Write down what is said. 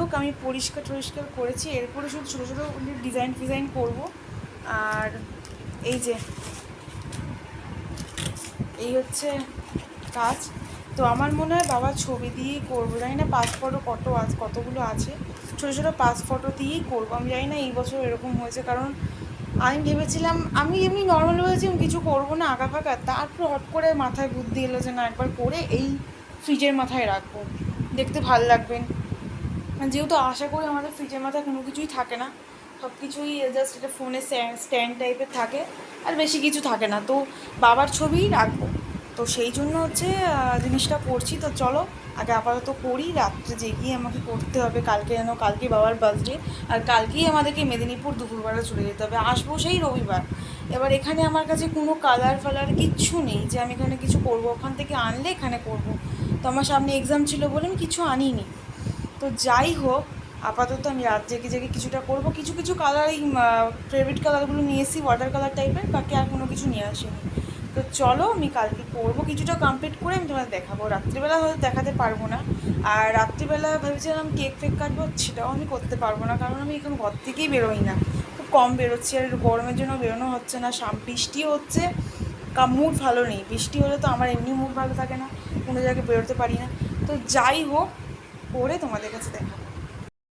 হোক আমি পরিষ্কার টরিষ্কার করেছি, এরপরে শুধু ছোটো ছোটো ডিজাইন ফিজাইন করবো। আর এই যে এই হচ্ছে কাজ। তো আমার মনে হয় বাবার ছবি দিয়েই করবো, জানি না পাসফটো কতগুলো আছে, ছোটো ছোটো পাসফটো দিয়েই করবো। আমি জানি না এই বছর এরকম হয়েছে, কারণ আমি ভেবেছিলাম, আমি এমনি নর্মাল ভেবেছিলাম কিছু করবো না আঁকা ফাঁকা, তারপর হট করে মাথায় বুদ্ধি এলো যে না একবার করে এই ফ্রিজের মাথায় রাখবো, দেখতে ভাল লাগবে। যেহেতু আশা করি আমাদের ফ্রিজের মাথায় কোনো কিছুই থাকে না, সব কিছুই জাস্ট এটা ফোনে স্ট্যান্ড টাইপের থাকে, আর বেশি কিছু থাকে না, তো বাবার ছবিই রাখবো। তো সেই জন্য হচ্ছে জিনিসটা করছি। তো চলো আগে আপাতত করি, রাত্রে জেগিয়ে আমাকে করতে হবে, কালকে বাবার বার্থডে, আর কালকেই আমাদেরকে মেদিনীপুর দুপুরবেলা চলে যেতে হবে, আসবো সেই রবিবার। এবার এখানে আমার কাছে কোনো কালার ফালার কিচ্ছু নেই যে আমি এখানে কিছু করবো, ওখান থেকে আনলে এখানে করব। তো আমার সামনে এক্সাম ছিল বলে আমি কিছু আনিনি। তো যাই হোক, আপাতত আমি রাত জেগে জেগে কিছুটা করব, কিছু কিছু কালার, এই ফেভারিট কালারগুলো নিয়ে এসেছি ওয়াটার কালার টাইপের, বাকি আর কোনো কিছু নিয়ে আসিনি। তো চলো আমি কালকে করবো, কিছুটা কমপ্লিট করে আমি তোমাদের দেখাবো। রাত্রিবেলা হয়তো দেখাতে পারবো না, আর রাত্রিবেলা ভেবেছিলাম কেক ফেক কাটবো, সেটাও আমি করতে পারবো না, কারণ আমি এখন ঘর থেকেই বেরোই না, খুব কম বেরোচ্ছি, আর গরমের জন্য বেরোনো হচ্ছে না, বৃষ্টিও হচ্ছে, মুড ভালো নেই, বৃষ্টি হলে তো আমার এমনি মুড ভালো থাকে না, কোনো জায়গায় বেরোতে পারি না। তো যাই হোক, করে তোমাদের কাছে দেখাবো।